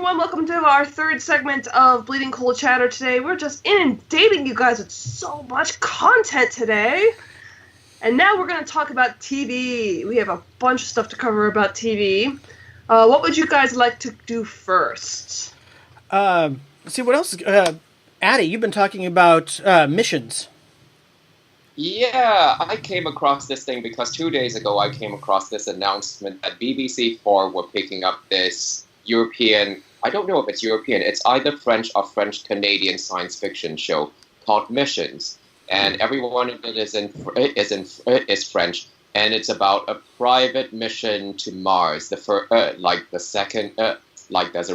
everyone. Welcome to our third segment of Bleeding Cool Chatter today. We're just inundating you guys with so much content today. And now we're going to talk about TV. We have a bunch of stuff to cover about TV. What would you guys like to do first? See, what else? Addie, you've been talking about missions. Yeah, I came across this thing because 2 days ago I came across this announcement that BBC4 were picking up this European, I don't know if it's European, it's either French or French-Canadian science fiction show called Missions. And everyone in it is French, and it's about a private mission to Mars. There's a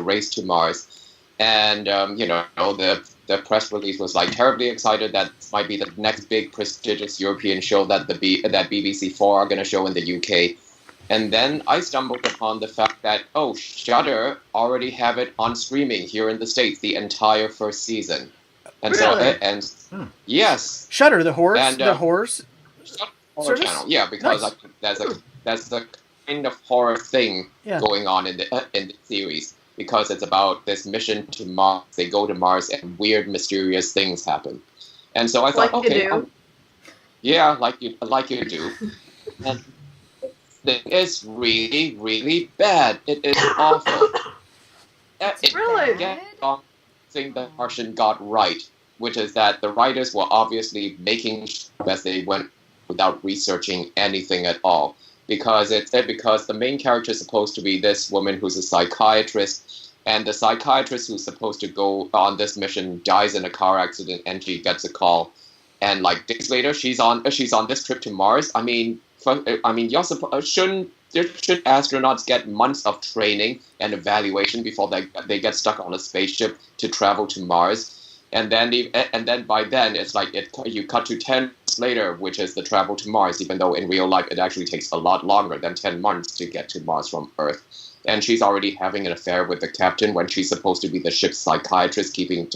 race to Mars. And, the press release was terribly excited that this might be the next big prestigious European show that that BBC4 are going to show in the UK. And then I stumbled upon the fact that, Shudder already have it on streaming here in the States, the entire first season. And really? Yes. Shudder, the horror channel. Yeah, because nice. there's the kind of horror thing going on in the series, because it's about this mission to Mars. They go to Mars and weird, mysterious things happen. And so I thought, like you do. And it's really, really bad. It is awful. Really? Thing the Martian got right, which is that the writers were obviously making sure as they went without researching anything at all. Because the main character is supposed to be this woman who's a psychiatrist, and the psychiatrist who's supposed to go on this mission dies in a car accident, and she gets a call, and days later she's on this trip to Mars. Shouldn't astronauts get months of training and evaluation before they get stuck on a spaceship to travel to Mars? And then by then it's you cut to 10 months later, which is the travel to Mars, even though in real life it actually takes a lot longer than 10 months to get to Mars from Earth. And she's already having an affair with the captain when she's supposed to be the ship's psychiatrist, keeping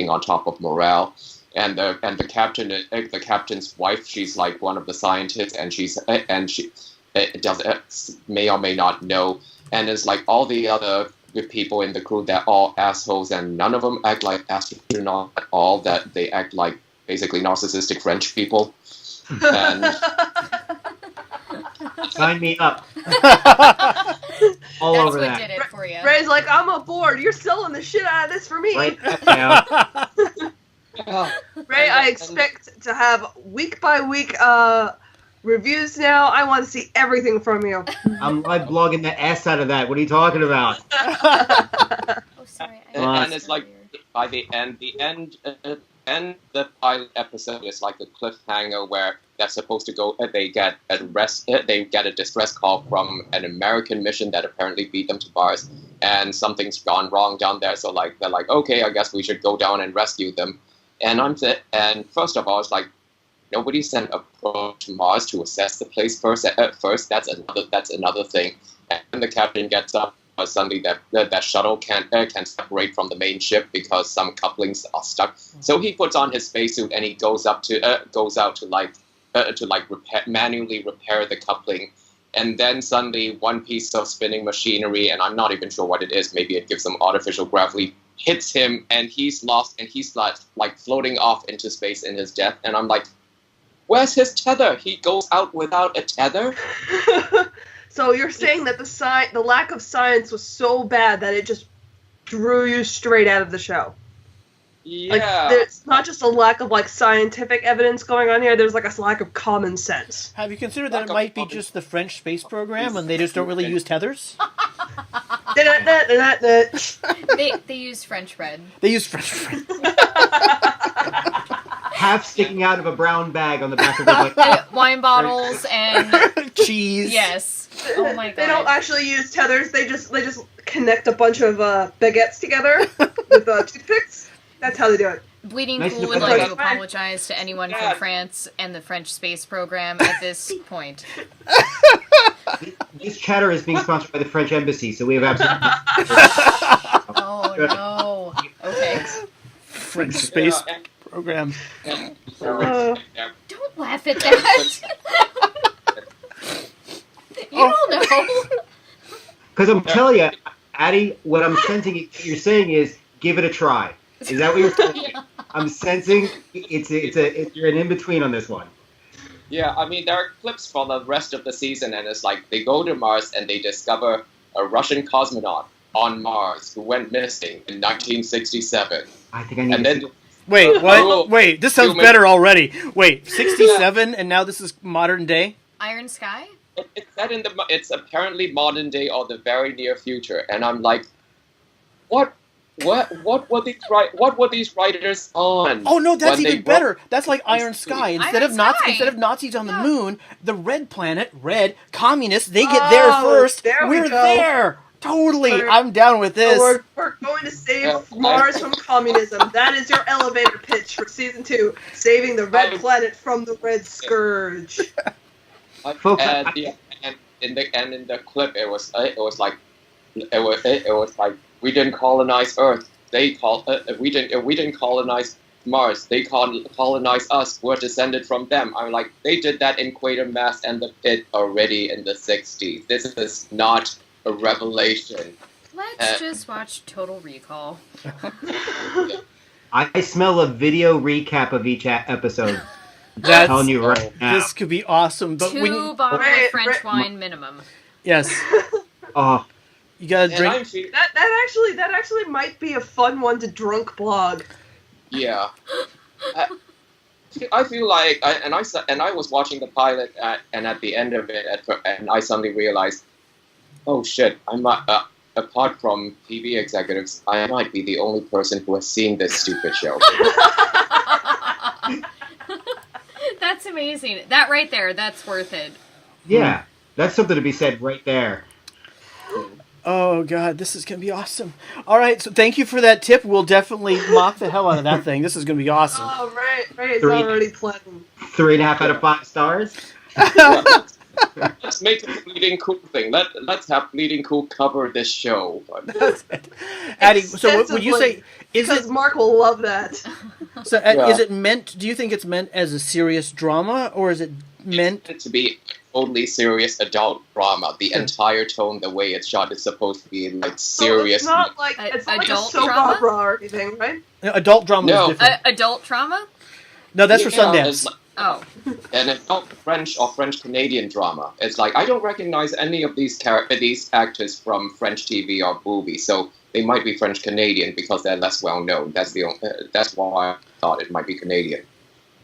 on top of morale. And the captain's wife, she's one of the scientists, and she may or may not know, and it's all the other people in the crew, they're all assholes, and none of them act like astronauts at all. That they act like basically narcissistic French people. And sign me up. All That's over what that. did it for you. Ray's like, I'm aboard. You're selling the shit out of this for me. Write that down. Ray, I expect to have week by week reviews now. I want to see everything from you. I'm live blogging the S out of that. What are you talking about? Oh, sorry. And it's by the end, the pilot episode is like a cliffhanger where they're supposed to go. They get a distress call from an American mission that apparently beat them to Mars, and something's gone wrong down there. So they're like, okay, I guess we should go down and rescue them. And first of all, it's nobody sent a probe to Mars to assess the place first. That's another thing. And the captain gets up. Suddenly, that shuttle can't separate from the main ship because some couplings are stuck. So he puts on his spacesuit and he goes out to manually repair the coupling. And then suddenly, one piece of spinning machinery, and I'm not even sure what it is. Maybe it gives them artificial gravity, hits him, and he's lost, and he's floating off into space in his death. And I'm like, where's his tether? He goes out without a tether? So you're saying that the lack of science was so bad that it just drew you straight out of the show? Yeah. There's not just a lack of scientific evidence going on here. There's a lack of common sense. Have you considered that it might be just the French space program and they just don't really use tethers? They use French bread. They use French bread. Half sticking out of a brown bag on the back of the wine bottles and cheese. Yes. Oh my god. They don't actually use tethers. They just connect a bunch of baguettes together with toothpicks. That's how they do it. Bleeding Nice Cool to would know. like to apologize to anyone from France and the French space program at this point. This chatter is being sponsored by the French Embassy, so we have absolutely... Oh no. Okay. French space program. Don't laugh at that. You don't know. Because I'm telling you, Addie, what I'm sensing you're saying is give it a try. Is that what you're saying? I'm sensing you're an in-between on this one. Yeah, I mean, there are clips for the rest of the season, and it's like they go to Mars and they discover a Russian cosmonaut on Mars who went missing in 1967. I think I need And to then see. Wait, what? Wait, this sounds Human- better already. Wait, 67, and now this is modern day? Iron Sky? It's set in it's apparently modern day or the very near future, and I'm like, what were these writers on? Oh no, that's when they even better. That's like Iron Sky. Instead Iron of Nazis, Sky. instead of Nazis on the moon, the red planet, communists, they get there first. there we We're go. there. Totally. We're- I'm down with this. So we're going to save Mars from communism. That is your elevator pitch for season 2. Saving the red planet from the red scourge. Folks, and in the clip, it was like we didn't colonize Earth. We didn't colonize Mars. They colonized us. We're descended from them. I'm like, they did that in Quatermass and the Pit already in the 60s. This is not a revelation. Let's just watch Total Recall. I smell a video recap of each episode. I'm That's, telling you right now. this could be awesome. But 2 bottles Right, of French right. wine minimum. yes, Oh, you gotta And drink. I'm feeling, That actually might be a fun one to drunk blog. yeah. I feel like, I was watching the pilot, and at the end of it, and I suddenly realized, oh shit, I'm not, apart from TV executives, I might be the only person who has seen this stupid show. That's amazing. That right there, that's worth it. yeah. That's something to be said right there. Oh god, this is gonna be awesome. All right, so thank you for that tip. We'll definitely mock the hell out of that thing. This is gonna be awesome. Oh, right, it's 3. already planning. 3.5 out of 5 stars. Let's make a Bleeding Cool thing. Let's have Bleeding Cool cover this show. Addie, so what would you say? Is Because it Mark will love that. so? Yeah. Is it meant? Do you think it's meant as a serious drama, or is it meant? It's to be totally serious adult drama. The entire tone, the way it's shot, is supposed to be like So serious. it's not like a Adult soap drama? opera or anything, right? Adult drama No. is different. Adult trauma? No, that's for Yeah, Sundance. it's like- Oh. and it's not French or French Canadian drama. It's like I don't recognize any of these actors from French TV or movies, so they might be French Canadian because they're less well known. That's why I thought it might be Canadian.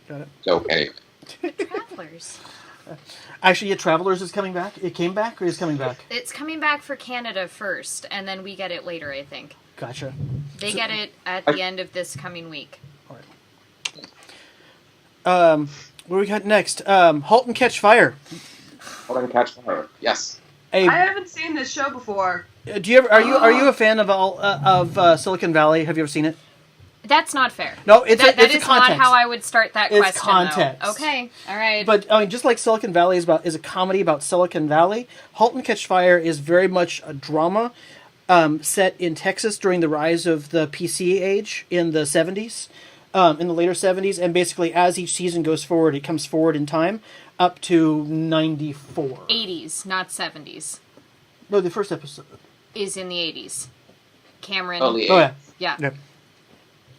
Got it. So anyway, Travelers. Actually, yeah, Travelers is coming back. It came back, or is coming back? It's coming back for Canada first, and then we get it later, I think. Gotcha. They get it at the end of this coming week. What do we got next? Halt and Catch Fire. Halt and Catch Fire. Yes. Hey, I haven't seen this show before. do you ever? Are you a fan of Silicon Valley? Have you ever seen it? That's not fair. No, it's that a is context. not how I would start that It's question. context. Though. Okay, all right. But I mean, just like Silicon Valley is a comedy about Silicon Valley, Halt and Catch Fire is very much a drama set in Texas during the rise of the PC age in the 70s, in the later 70s, and basically as each season goes forward, it comes forward in time up to 94. 80s, not 70s, No, the first episode. is in the 80s. Cameron. Oh, the Oh yeah. Yeah. Yeah.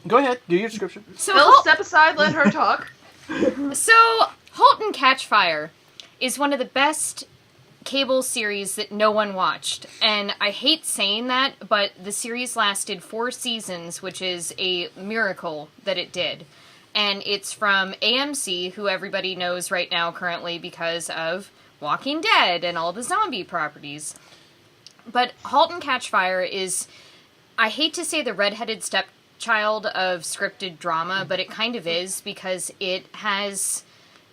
Go ahead, do your description. So Phil, Halt, step aside, let her talk. Halt and Catch Fire is one of the best cable series that no one watched. And I hate saying that, but the series lasted 4 seasons, which is a miracle that it did. And it's from AMC, who everybody knows right now currently because of Walking Dead and all the zombie properties. But Halt and Catch Fire is, I hate to say the redheaded stepchild of scripted drama, but it kind of is, because it has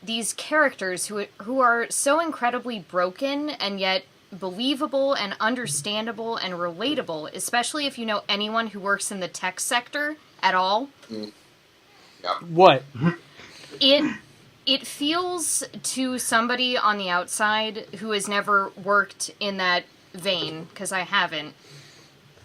these characters who are so incredibly broken and yet believable and understandable and relatable, especially if you know anyone who works in the tech sector at all. What? It feels to somebody on the outside who has never worked in that vein, because I haven't,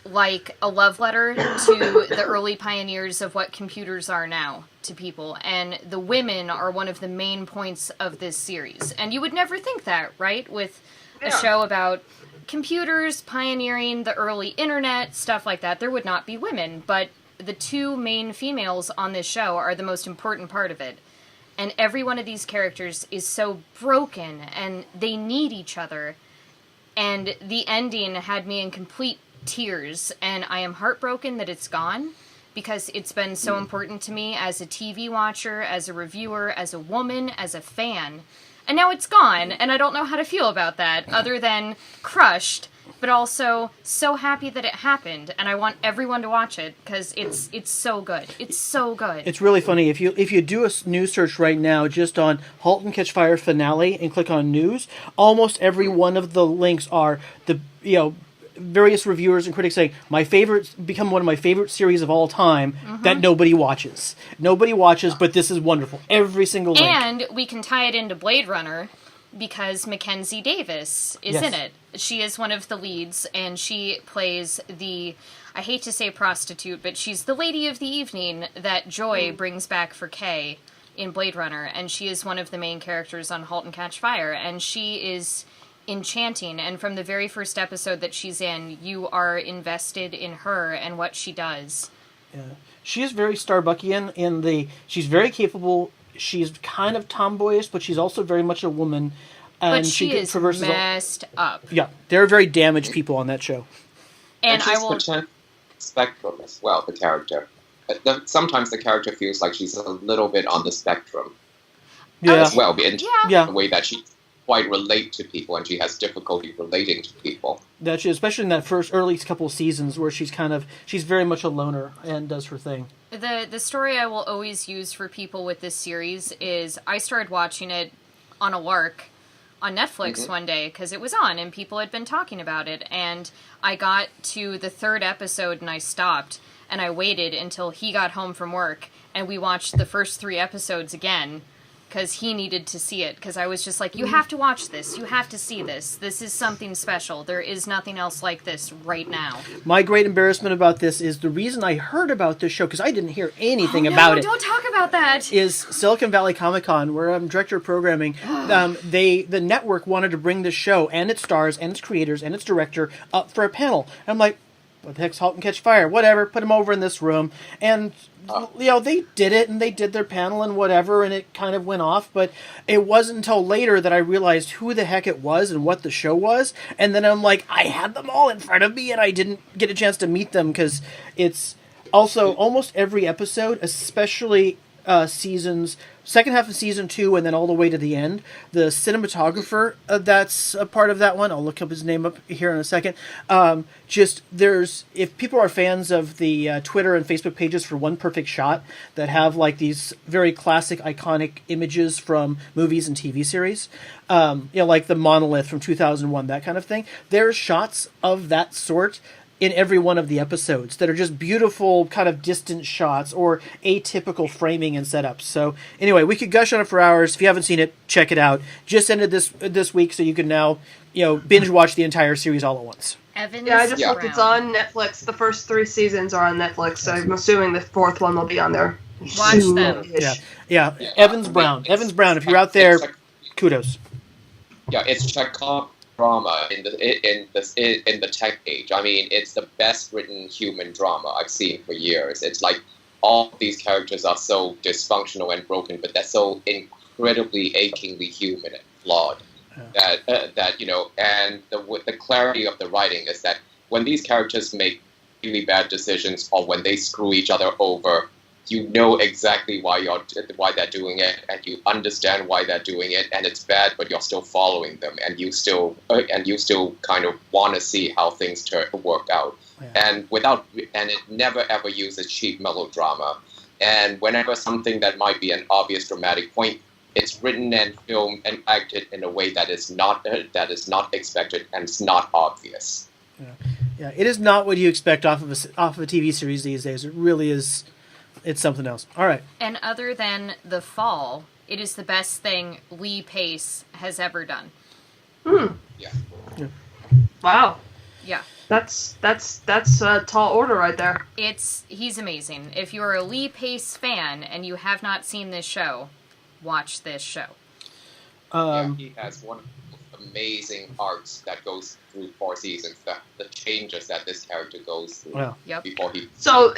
like a love letter to the early pioneers of what computers are now to people. And the women are one of the main points of this series. And you would never think that, right? With a show about computers pioneering the early internet, stuff like that, there would not be women. But the two main females on this show are the most important part of it. And every one of these characters is so broken, and they need each other. And the ending had me in complete tears, and I am heartbroken that it's gone, because it's been so important to me as a TV watcher, as a reviewer, as a woman, as a fan. And now it's gone, and I don't know how to feel about that, other than crushed, but also so happy that it happened, and I want everyone to watch it, because it's so good. It's so good. It's really funny. If you do a news search right now just on Halt and Catch Fire finale and click on news, almost every one of the links are the various reviewers and critics saying become one of my favorite series of all time that nobody watches. Nobody watches, but this is wonderful. Every single link. And we can tie it into Blade Runner because Mackenzie Davis is in it. She is one of the leads, and she plays I hate to say prostitute, but she's the lady of the evening that Joy brings back for Kay in Blade Runner, and she is one of the main characters on Halt and Catch Fire, and she is enchanting, and from the very first episode that she's in, you are invested in her and what she does. Yeah. She is very Starbuckian she's very capable, she's kind of tomboyish, but she's also very much a woman. And but she is messed up. Yeah, they're very damaged people on that show. And she's I will spectrum as well, the character. Sometimes the character feels like she's a little bit on the spectrum as well, in the way that she quite relate to people, and she has difficulty relating to people. That she, especially in that first early couple of seasons where she's very much a loner and does her thing. The story I will always use for people with this series is I started watching it on a lark on Netflix one day because it was on and people had been talking about it, and I got to the third episode and I stopped and I waited until he got home from work and we watched the first 3 episodes again because he needed to see it, because I was just like, you have to watch this, you have to see this, this is something special, there is nothing else like this right now. My great embarrassment about this is the reason I heard about this show, because I didn't hear anything about it. Don't talk about that! Is Silicon Valley Comic-Con, where I'm director of programming. The network wanted to bring this show, and its stars, and its creators, and its director, up for a panel. And I'm like, what the heck's Halt and Catch Fire? Whatever, put them over in this room. And they did it, and they did their panel and whatever, and it kind of went off, but it wasn't until later that I realized who the heck it was and what the show was, and then I'm like, I had them all in front of me, and I didn't get a chance to meet them, because it's also almost every episode, especially second half of season 2 and then all the way to the end, the cinematographer that's a part of that one, I'll look up his name up here in a second, if people are fans of the Twitter and Facebook pages for One Perfect Shot that have like these very classic iconic images from movies and TV series, like the monolith from 2001, that kind of thing, there's shots of that sort in every one of the episodes that are just beautiful kind of distant shots or atypical framing and setups. So anyway, we could gush on it for hours. If you haven't seen it, check it out. Just ended this week, so you can now binge watch the entire series all at once. I just looked. It's on Netflix. The first 3 seasons are on Netflix, so I'm assuming the 4th one will be on there. Watch them. Yeah. Evans Brown. If you're out there, kudos. Yeah, it's Chekhov drama in the tech age. I mean, it's the best written human drama I've seen for years. It's like all these characters are so dysfunctional and broken, but they're so incredibly achingly human and flawed that and the clarity of the writing is that when these characters make really bad decisions or when they screw each other over, you know exactly why they're doing it, and you understand why they're doing it, and it's bad, but you're still following them, and you still kind of want to see how things work out. Yeah. And it never ever uses cheap melodrama. And whenever something that might be an obvious dramatic point, it's written and filmed and acted in a way that is not expected and it's not obvious. Yeah, it is not what you expect off of a TV series these days. It really is. It's something else. All right. And other than The Fall, it is the best thing Lee Pace has ever done. Yeah. Wow. Yeah. That's a tall order right there. He's amazing. If you're a Lee Pace fan and you have not seen this show, watch this show. He has one of the amazing arcs that goes through 4 seasons. The changes that this character goes through Yeah. before he. So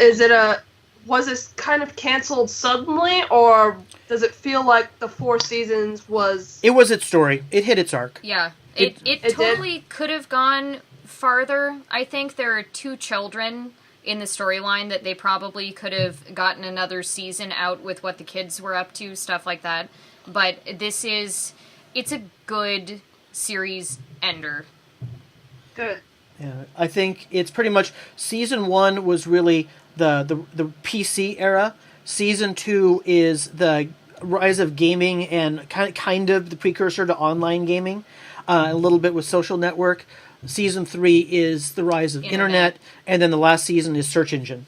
was this kind of canceled suddenly, or does it feel like the 4 seasons was? It was its story. It hit its arc. Yeah. It It totally could have gone farther. I think there are 2 children in the storyline that they probably could have gotten another season out with what the kids were up to, stuff like that. But it's a good series ender. Good. Yeah, I think it's pretty much season 1 was really the PC era. Season 2 is the rise of gaming and kind of the precursor to online gaming. A little bit with Social Network. Season 3 is the rise of internet, and then the last season is search engine.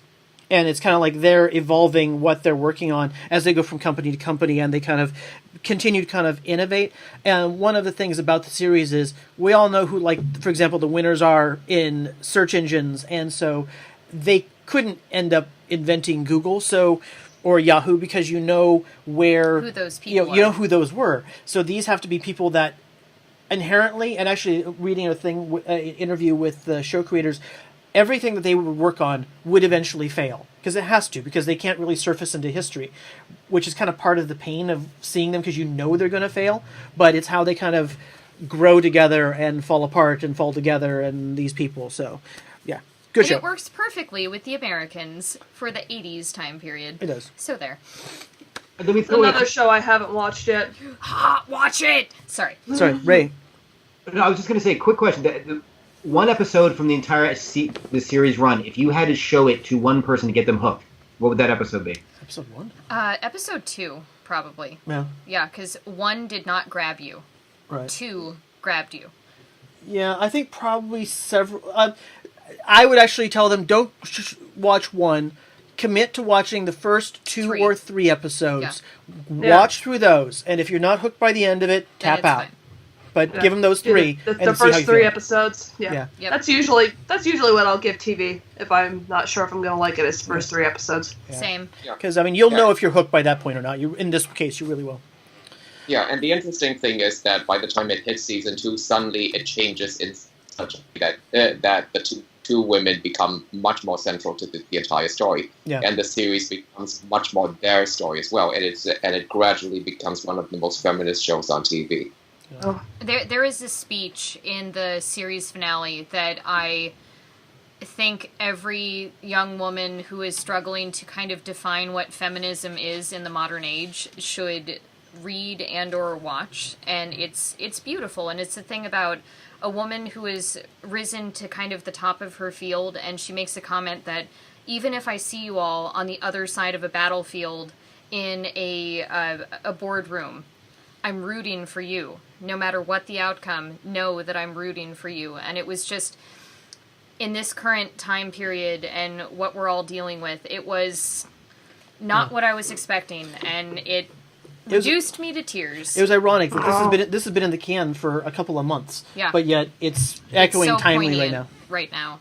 And it's kind of like they're evolving what they're working on as they go from company to company, and they kind of continue to kind of innovate. And one of the things about the series is we all know who, like, for example, the winners are in search engines, and so they couldn't end up inventing Google, or Yahoo, because you know where Who those people you know who those were. So these have to be people that inherently, and actually reading an interview with the show creators, everything that they would work on would eventually fail. Because it has to, because they can't really surface into history, which is kind of part of the pain of seeing them, because you know they're going to fail, but it's how they kind of grow together and fall apart and fall together, and these people. So, yeah, good show. It works perfectly with the Americans for the 80s time period. It does. So there. It's another show I haven't watched yet. Watch it! Sorry, Ray. No, I was just going to say, quick question. The one episode from the entire the series run, if you had to show it to one person to get them hooked, what would that episode be? Episode 1? Episode 2, probably. Yeah. Yeah, because 1 did not grab you. Right. 2 grabbed you. Yeah, I think probably several... I would actually tell them, don't watch 1. Commit to watching the first 2 or 3 episodes. Yeah. Watch through those, and if you're not hooked by the end of it, tap out. Fine. But give them those 3. The and see how first you 3 feel. episodes. Yeah. Yep. That's usually what I'll give TV if I'm not sure if I'm going to like it. It's the first 3 episodes. Yeah. Same. Because, I mean, you'll know if you're hooked by that point or not. In this case, you really will. Yeah, and the interesting thing is that by the time it hits season 2, suddenly it changes in such a way that the two women become much more central to the entire story, and the series becomes much more their story as well, and it gradually becomes one of the most feminist shows on TV. Oh. There is a speech in the series finale that I think every young woman who is struggling to kind of define what feminism is in the modern age should read and or watch, and it's beautiful, and it's a thing about a woman who has risen to kind of the top of her field, and she makes a comment that even if I see you all on the other side of a battlefield in a boardroom, I'm rooting for you. No matter what the outcome, know that I'm rooting for you. And it was just, in this current time period and what we're all dealing with, it was not what I was expecting, and it reduced me to tears. It was ironic that this has been in the can for a couple of months. Yeah. But yet it's echoing so timely poignant right now.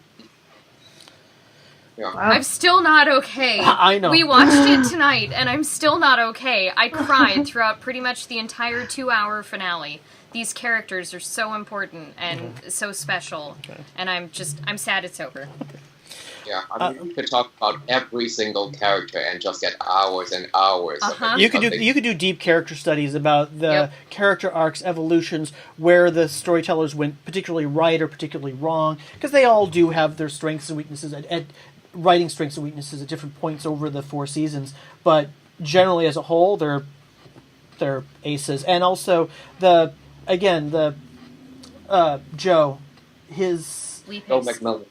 Yeah. I'm still not okay. I know. We watched it tonight, and I'm still not okay. I cried throughout pretty much the entire 2-hour finale. These characters are so important and so special, and I'm sad it's over. Yeah, I mean, you could talk about every single character and just get hours and hours. Of it. You could do deep character studies about the character arcs, evolutions, where the storytellers went particularly right or particularly wrong, because they all do have their strengths and weaknesses at writing strengths and weaknesses at different points over the 4 seasons. But generally, as a whole, they're aces. And also Joe, Joe McMillan.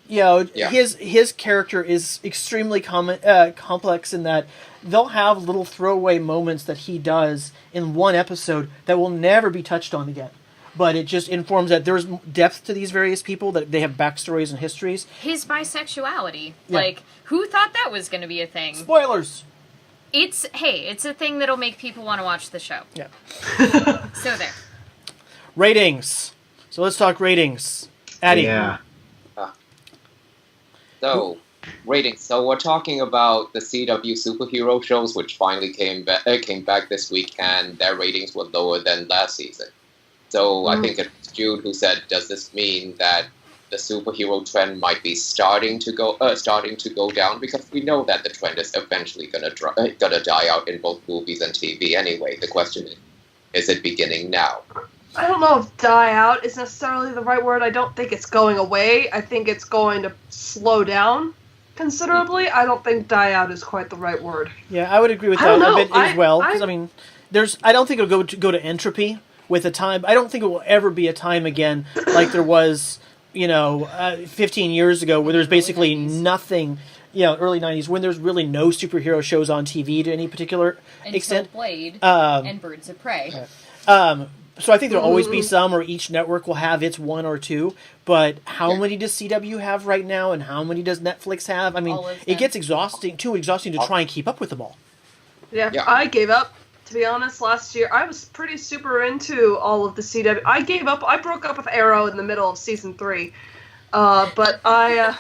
His character is extremely complex in that they'll have little throwaway moments that he does in one episode that will never be touched on again. But it just informs that there's depth to these various people, that they have backstories and histories. His bisexuality. Like, who thought that was going to be a thing? Spoilers! It's a thing that'll make people want to watch the show. Yeah. So there. Ratings. So let's talk ratings. Addie. Yeah. So, ratings. So we're talking about the CW superhero shows, which finally came back this week, and their ratings were lower than last season. So I think it's Jude who said, "Does this mean that the superhero trend might be starting to go down? Because we know that the trend is eventually gonna die out in both movies and TV anyway. The question is it beginning now?" I don't know if die out is necessarily the right word. I don't think it's going away. I think it's going to slow down considerably. I don't think die out is quite the right word. Yeah, I would agree with that a bit as well. Because, I don't think it'll go to entropy with a time. I don't think it will ever be a time again like there was, 15 years ago where there's basically nothing. Early 90s, when there's really no superhero shows on TV to any particular extent. Until Blade and Birds of Prey. So I think there'll always be some, or each network will have its one or two. But how many does CW have right now, and how many does Netflix have? I mean, it gets too exhausting to try and keep up with them all. Yeah, I gave up. To be honest, last year I was pretty super into all of the CW. I gave up. I broke up with Arrow in the middle of season 3, but I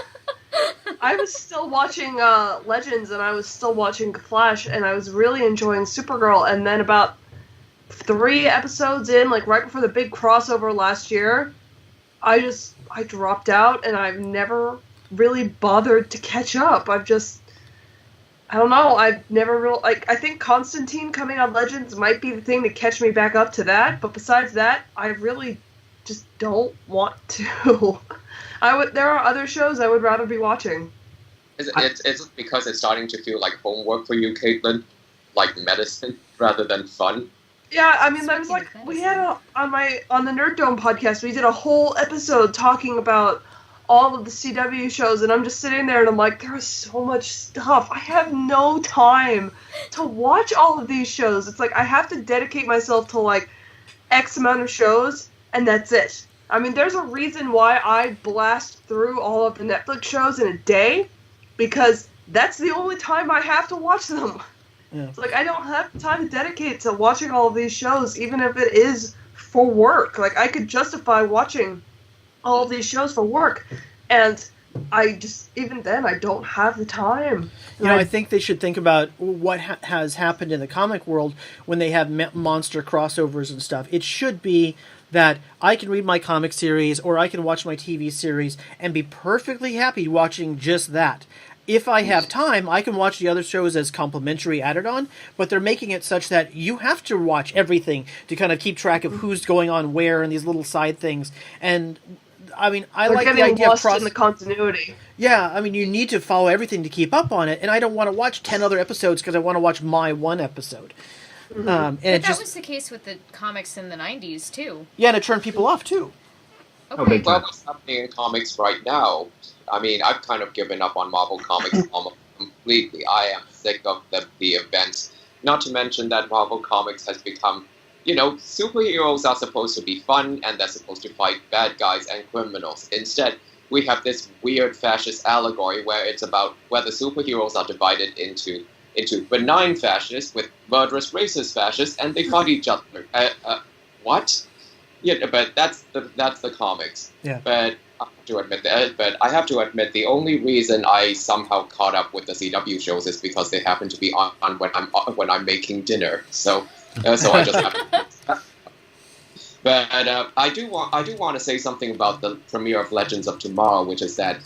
was still watching Legends, and I was still watching Flash, and I was really enjoying Supergirl. And then about 3 episodes in, like right before the big crossover last year, I dropped out, and I've never really bothered to catch up. I don't know, I've never really, I think Constantine coming on Legends might be the thing to catch me back up to that, but besides that, I really just don't want to. There are other shows I would rather be watching. It's because it's starting to feel like homework for you, Kaitlyn, like medicine rather than fun. Yeah, I mean, that was we had on the Nerd Dome podcast, we did a whole episode talking about all of the CW shows, and I'm just sitting there and I'm like, there is so much stuff. I have no time to watch all of these shows. It's like I have to dedicate myself to X amount of shows, and that's it. I mean, there's a reason why I blast through all of the Netflix shows in a day, because that's the only time I have to watch them. Yeah. It's I don't have time to dedicate to watching all of these shows, even if it is for work. I could justify watching all of these shows for work, and even then, I don't have the time. I think they should think about what has happened in the comic world when they have monster crossovers and stuff. It should be that I can read my comic series, or I can watch my TV series, and be perfectly happy watching just that. If I have time, I can watch the other shows as complimentary added on, but they're making it such that you have to watch everything to kind of keep track of who's going on where and these little side things. And I mean, I like the idea of in the continuity. Yeah, I mean, you need to follow everything to keep up on it, and I don't want to watch 10 other episodes because I want to watch my one episode. Mm-hmm. But that was the case with the comics in the 90s, too. Yeah, and it turned people off, too. Okay. Well, what's happening in comics right now? I mean, I've kind of given up on Marvel Comics almost completely. I am sick of the events. Not to mention that Marvel Comics has become, superheroes are supposed to be fun, and they're supposed to fight bad guys and criminals. Instead, we have this weird fascist allegory where it's about whether superheroes are divided into benign fascists with murderous racist fascists, and they fight each other. What? Yeah, but that's the comics. Yeah. But I have to admit, the only reason I somehow caught up with the CW shows is because they happen to be on when I'm making dinner. So I just have to. But I do want to say something about the premiere of Legends of Tomorrow, which is that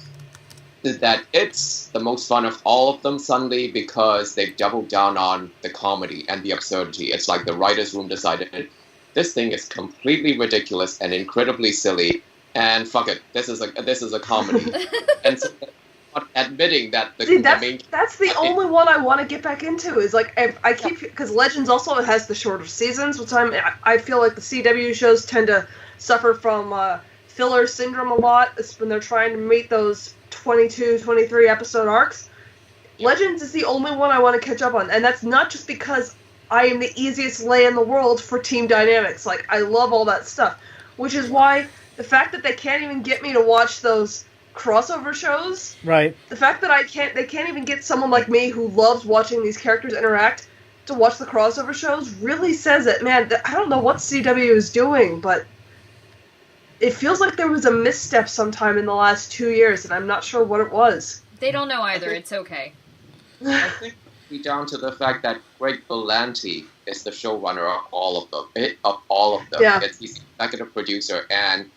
it's the most fun of all of them suddenly because they've doubled down on the comedy and the absurdity. It's like the writers' room decided this thing is completely ridiculous and incredibly silly, and fuck it, this is a comedy. And so, admitting that that's the only one I want to get back into is I keep, because Legends also has the shorter seasons, which I feel like the CW shows tend to suffer from filler syndrome a lot when they're trying to meet those 22, 23 episode arcs. Legends is the only one I want to catch up on, and that's not just because I am the easiest lay in the world for team dynamics. I love all that stuff, which is why the fact that they can't even get me to watch those crossover shows, right? The fact that they can't even get someone like me who loves watching these characters interact to watch the crossover shows really says it. Man, I don't know what CW is doing, but it feels like there was a misstep sometime in the last 2 years, and I'm not sure what it was. They don't know either. It's okay. be down to the fact that Greg Berlanti is the showrunner of all of them. Yeah. He's the executive producer, and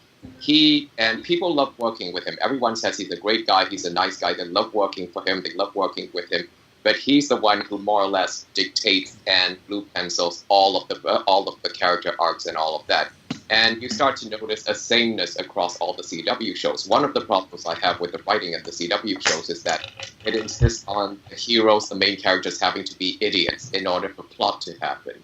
people love working with him. Everyone says he's a great guy. He's a nice guy. They love working for him. They love working with him. But he's the one who more or less dictates and blue pencils all of the character arcs and all of that. And you start to notice a sameness across all the CW shows. One of the problems I have with the writing of the CW shows is that it insists on the heroes, the main characters, having to be idiots in order for plot to happen.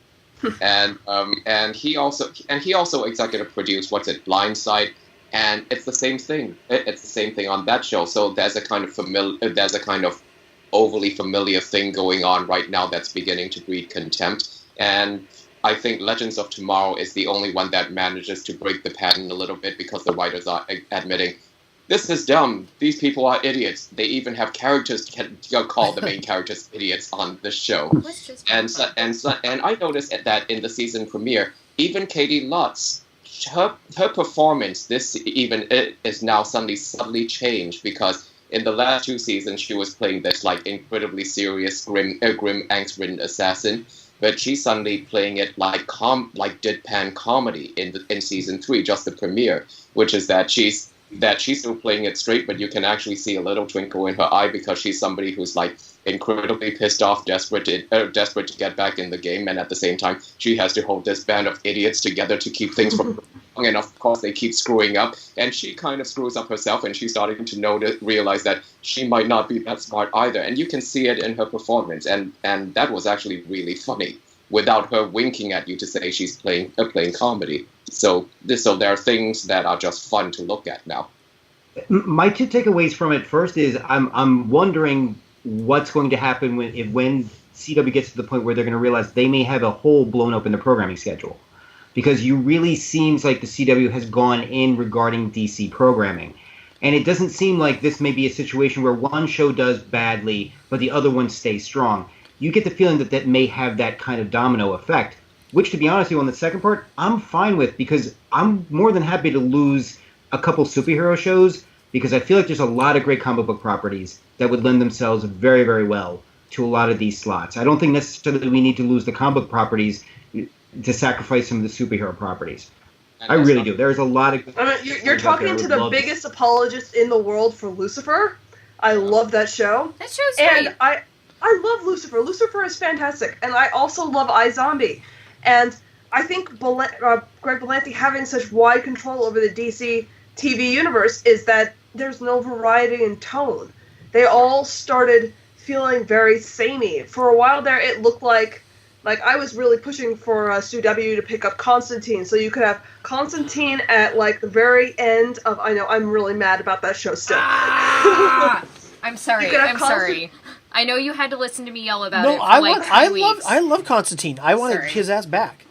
And he also executive produced Blindside, and it's the same thing. It's the same thing on that show. So there's a kind of overly familiar thing going on right now that's beginning to breed contempt. And I think Legends of Tomorrow is the only one that manages to break the pattern a little bit, because the writers are admitting, this is dumb. These people are idiots. They even have characters call the main characters idiots on this show. And I noticed that in the season premiere, even Katie Lutz, her performance is now suddenly changed, because in the last 2 seasons she was playing this incredibly serious, grim, angst-ridden assassin. But she's suddenly playing it like deadpan comedy in season 3, just the premiere, which is that she's still playing it straight, but you can actually see a little twinkle in her eye, because she's somebody who's incredibly pissed off, desperate to get back in the game, and at the same time she has to hold this band of idiots together to keep things from wrong, and of course they keep screwing up, and she kind of screws up herself, and she's starting to realize that she might not be that smart either, and you can see it in her performance, and that was actually really funny, without her winking at you to say she's playing comedy. So there are things that are just fun to look at now. My 2 takeaways from it, first is I'm wondering what's going to happen when CW gets to the point where they're going to realize they may have a hole blown up in the programming schedule, because you really seems like the CW has gone in regarding DC programming, and it doesn't seem like this may be a situation where one show does badly but the other one stays strong. You get the feeling that may have that kind of domino effect, which, to be honest with you, on the second part, I'm fine with, because I'm more than happy to lose a couple superhero shows, because I feel like there's a lot of great comic book properties that would lend themselves very, very well to a lot of these slots. I don't think necessarily we need to lose the comic book properties to sacrifice some of the superhero properties. I really do. There's a lot of... You're talking to the biggest apologist in the world for Lucifer. I love that show. That show's great. And I love Lucifer. Lucifer is fantastic. And I also love iZombie. And I think Greg Berlanti having such wide control over the DC TV universe is that there's no variety in tone. They all started feeling very samey. For a while there, it looked like I was really pushing for Sue W. to pick up Constantine, so you could have Constantine at the very end of... I know, I'm really mad about that show still. I'm sorry. Sorry. I know you had to listen to me yell about it for 2 weeks. I love Constantine. I wanted his ass back.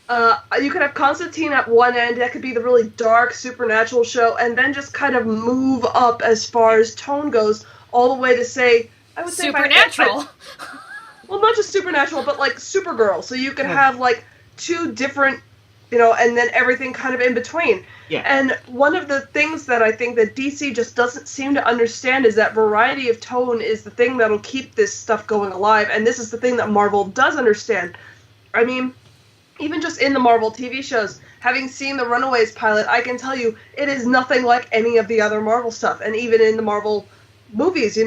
You could have Constantine at one end. That could be the really dark supernatural show, and then just kind of move up as far as tone goes, all the way to say... I would say supernatural. Well, not just supernatural, but Supergirl. So you could have 2 different, and then everything kind of in between. Yeah. And one of the things that I think that DC just doesn't seem to understand is that variety of tone is the thing that'll keep this stuff going alive, and this is the thing that Marvel does understand. I mean, even just in the Marvel TV shows, having seen the Runaways pilot, I can tell you it is nothing like any of the other Marvel stuff. And even in the Marvel movies,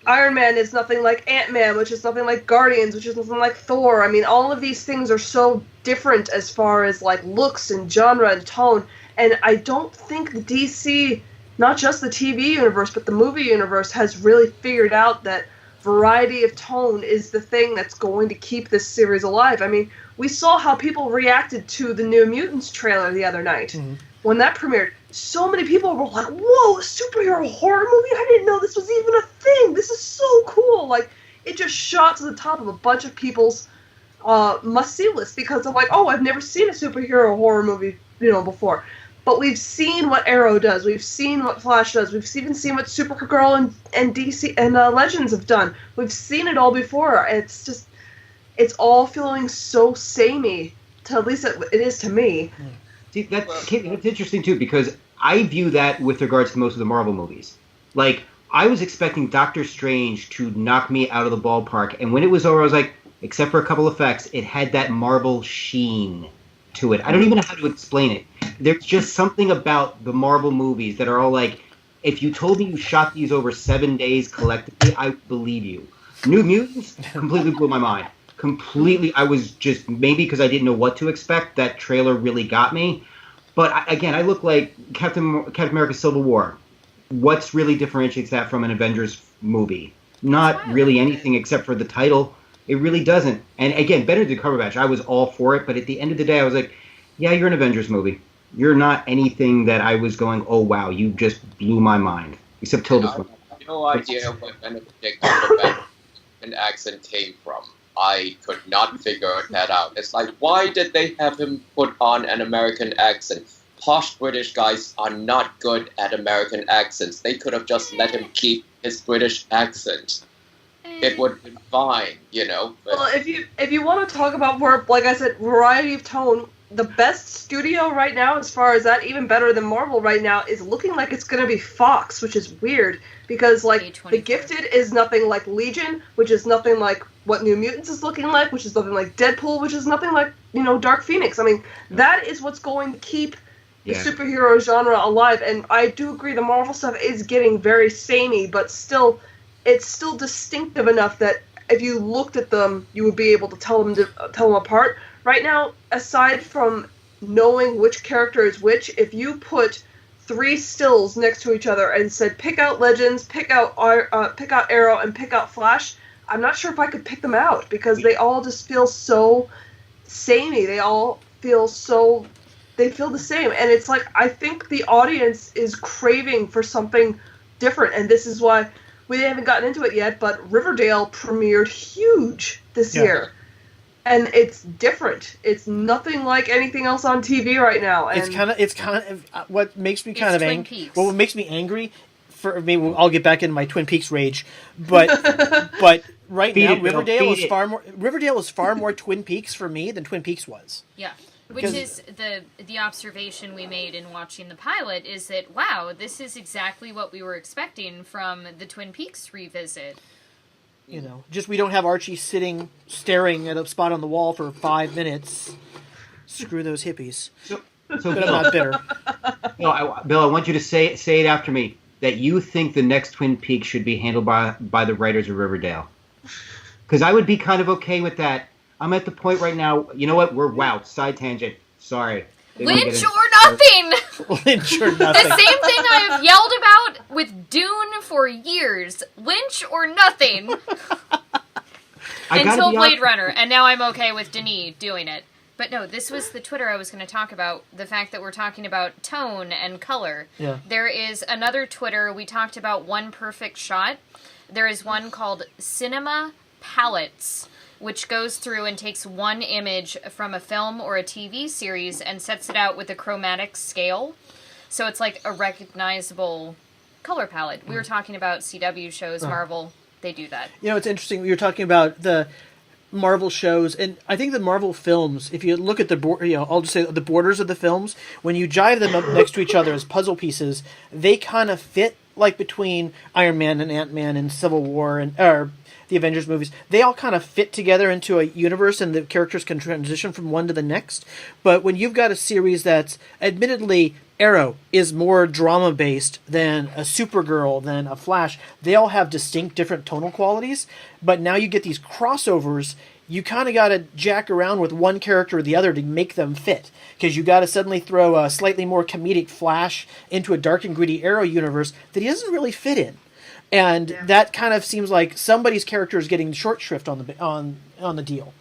Iron Man is nothing like Ant-Man, which is nothing like Guardians, which is nothing like Thor. I mean, all of these things are so different as far as looks and genre and tone. And I don't think DC, not just the TV universe, but the movie universe, has really figured out that variety of tone is the thing that's going to keep this series alive. I mean, we saw how people reacted to the New Mutants trailer the other night. Mm-hmm. When that premiered, so many people were like, whoa, a superhero horror movie? I didn't know this was even a thing. This is so cool. It just shot to the top of a bunch of people's must-see list, because they're like, oh, I've never seen a superhero horror movie, before. But we've seen what Arrow does. We've seen what Flash does. We've even seen what Supergirl and DC and Legends have done. We've seen it all before. It's all feeling so samey. At least it is to me. See, that's interesting too, because I view that with regards to most of the Marvel movies. I was expecting Doctor Strange to knock me out of the ballpark, and when it was over, I was like, except for a couple effects, it had that Marvel sheen to it. I don't even know how to explain it. There's just something about the Marvel movies that are all like, if you told me you shot these over 7 days collectively, I would believe you. New Mutants completely blew my mind. Completely, I was just, maybe because I didn't know what to expect, that trailer really got me. But again, I look like Captain America Civil War. What's really differentiates that from an Avengers movie? Not really anything except for the title. It really doesn't. And again, Benedict Cumberbatch, I was all for it, but at the end of the day, I was like, yeah, you're an Avengers movie. You're not anything that I was going, oh, wow, you just blew my mind. Except Tilda Swinton. I have no idea where Benedict Cumberbatch's accent came from. I could not figure that out. It's like, why did they have him put on an American accent? Posh British guys are not good at American accents. They could have just let him keep his British accent. It would have been fine, you know. But... Well, if you want to talk about more, like I said, variety of tone, the best studio right now, as far as that, even better than Marvel right now, is looking like it's going to be Fox, which is weird, because, like, A24. The Gifted is nothing like Legion, which is nothing like what New Mutants is looking like, which is nothing like Deadpool, which is nothing like, you know, Dark Phoenix. I mean, that is what's going to keep the superhero genre alive, and I do agree the Marvel stuff is getting very samey, but still, it's still distinctive enough that if you looked at them, you would be able to tell them apart. Right now, aside from knowing which character is which, if you put 3 stills next to each other and said, pick out Legends, pick out Arrow, and pick out Flash, I'm not sure if I could pick them out, because they all just feel so samey. They all feel so... They feel the same, and it's like, I think the audience is craving for something different, and this is why we haven't gotten into it yet, but Riverdale premiered huge this year. And it's different. It's nothing like anything else on TV right now. And it's kind of what makes me kind of angry. Well, what makes me angry, for maybe I'll get back into my Twin Peaks rage, but right now Riverdale is far more Twin Peaks for me than Twin Peaks was. Yeah. Which is the observation we made in watching the pilot, is that, wow, this is exactly what we were expecting from the Twin Peaks revisit. You know, just we don't have Archie staring at a spot on the wall for 5 minutes. Screw those hippies. So but I'm not bitter. Bill, I want you to say it after me, that you think the next Twin Peaks should be handled by the writers of Riverdale. Because I would be kind of okay with that. I'm at the point right now, you know what? Side tangent. Sorry. Lynch or nothing! Lynch or nothing. The same thing I've yelled about with Dune for years. Lynch or nothing. Until Blade Runner, and now I'm okay with Denis doing it. But no, this was the Twitter I was going to talk about, the fact that we're talking about tone and color. Yeah. There is another Twitter, we talked about One Perfect Shot. There is one called Cinema Palettes, which goes through and takes one image from a film or a TV series and sets it out with a chromatic scale. So it's like a recognizable color palette. We were talking about CW shows, Marvel, they do that. You know, it's interesting, we were talking about the Marvel shows, and I think the Marvel films, if you look at I'll just say the borders of the films, when you jive them up next to each other as puzzle pieces, they kind of fit, like between Iron Man and Ant-Man and Civil War or the Avengers movies, they all kind of fit together into a universe, and the characters can transition from one to the next. But when you've got a series that's, admittedly, Arrow is more drama-based than a Supergirl, than a Flash, they all have distinct different tonal qualities, but now you get these crossovers, you kind of got to jack around with one character or the other to make them fit, because you got to suddenly throw a slightly more comedic Flash into a dark and gritty Arrow universe that he doesn't really fit in. And that kind of seems like somebody's character is getting short shrift on the deal.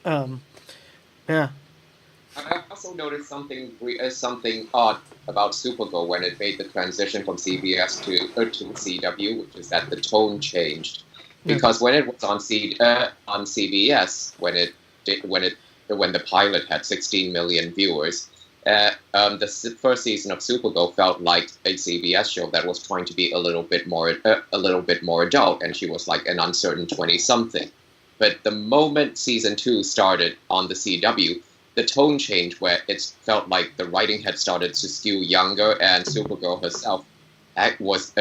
Yeah. I also noticed something odd about Supergirl when it made the transition from CBS to CW, which is that the tone changed. Because when it was on CBS, when the pilot had 16 million viewers, the first season of Supergirl felt like a CBS show that was trying to be a little bit more adult, and she was like an uncertain 20-something. But the moment season 2 started on the CW, the tone changed, where it felt like the writing had started to skew younger, and Supergirl herself was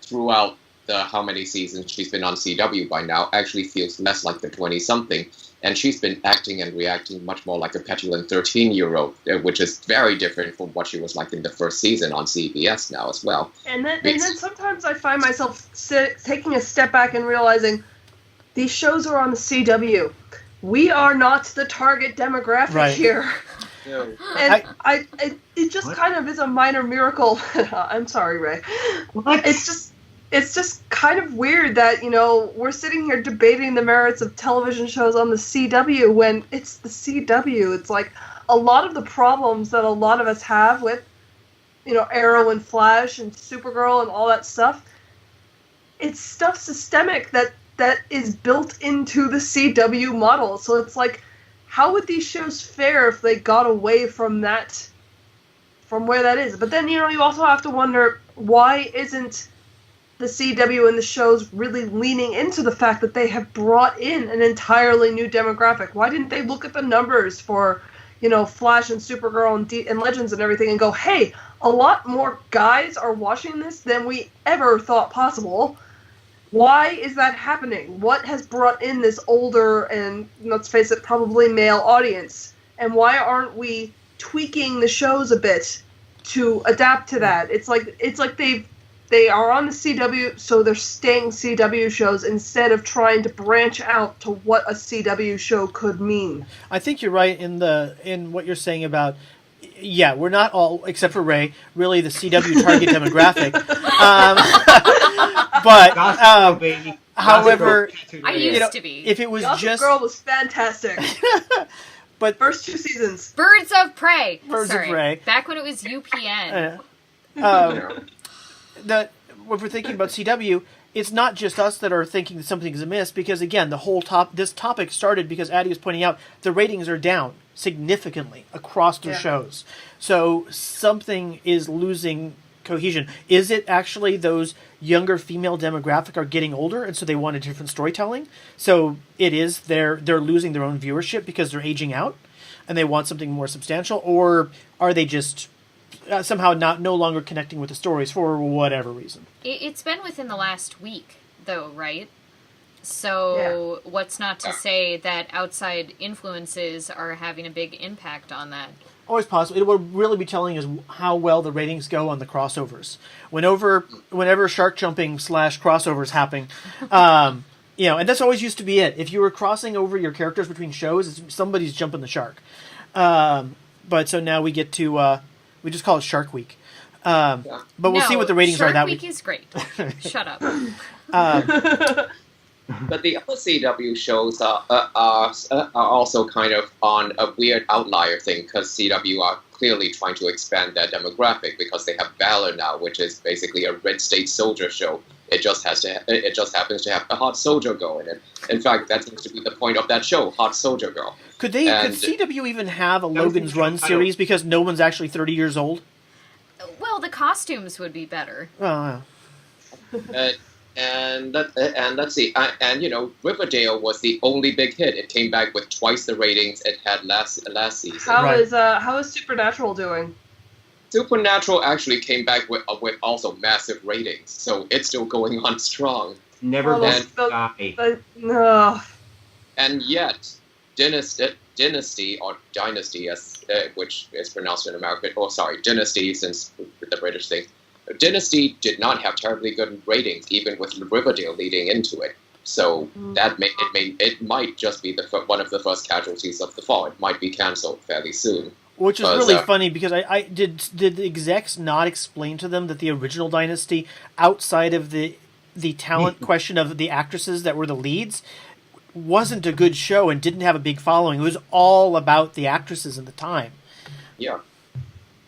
throughout the how many seasons she's been on CW by now actually feels less like the 20-something, and she's been acting and reacting much more like a petulant 13-year-old, which is very different from what she was like in the first season on CBS now as well. And then sometimes I find myself taking a step back and realizing these shows are on the CW. We are not the target demographic here. No. And it just kind of is a minor miracle. I'm sorry, Ray. What? It's just kind of weird that, we're sitting here debating the merits of television shows on the CW when it's the CW. It's like a lot of the problems that a lot of us have with, Arrow and Flash and Supergirl and all that stuff, it's stuff systemic that is built into the CW model. So it's like, how would these shows fare if they got away from that, from where that is? But then, you also have to wonder, why isn't the CW and the shows really leaning into the fact that they have brought in an entirely new demographic? Why didn't they look at the numbers for, Flash and Supergirl and Legends and everything and go, hey, a lot more guys are watching this than we ever thought possible. Why is that happening? What has brought in this older and, let's face it, probably male audience? And why aren't we tweaking the shows a bit to adapt to that? It's like they are on the CW, so they're staying CW shows instead of trying to branch out to what a CW show could mean. I think you're right in what you're saying about, yeah, we're not all, except for Ray, really the CW target demographic. But however, I used to be. If it was Gossip just Girl was fantastic. But first 2 seasons. Birds of Prey. Birds of Prey. Back when it was UPN. When we're thinking about CW, it's not just us that are thinking that something's amiss, because again, this topic started because Addie was pointing out the ratings are down significantly across their shows. So something is losing cohesion. Is it actually those younger female demographic are getting older and so they want a different storytelling? So it is they're losing their own viewership because they're aging out and they want something more substantial, or are they just somehow no longer connecting with the stories for whatever reason? It's been within the last week, though, right? So what's not to say that outside influences are having a big impact on that? Always possible. It will really be telling us how well the ratings go on the crossovers. Whenever shark jumping / crossovers happen, and that's always used to be it. If you were crossing over your characters between shows, somebody's jumping the shark. But so now we get to we just call it Shark Week. But we'll see what the ratings are that week. Shark Week is great. Shut up. But the other CW shows are also kind of on a weird outlier thing, because CW are clearly trying to expand their demographic because they have Valor now, which is basically a Red State Soldier show. It just happens to have a hot soldier girl in it. In fact, that seems to be the point of that show, Hot Soldier Girl. Could CW even have a Logan's Run series because no one's actually 30 years old? Well, the costumes would be better. Oh, yeah. And let's see. Riverdale was the only big hit. It came back with twice the ratings it had last season. How is Supernatural doing? Supernatural actually came back with also massive ratings, so it's still going on strong. Never been die. And yet, Dynasty, or Dynasty, as which is pronounced in America, Dynasty, since the British thing. Dynasty did not have terribly good ratings, even with Riverdale leading into it. So it might just be one of the first casualties of the fall. It might be cancelled fairly soon. Which is really funny, because I did the execs not explain to them that the original Dynasty, outside of the talent question of the actresses that were the leads, wasn't a good show and didn't have a big following. It was all about the actresses at the time. Yeah.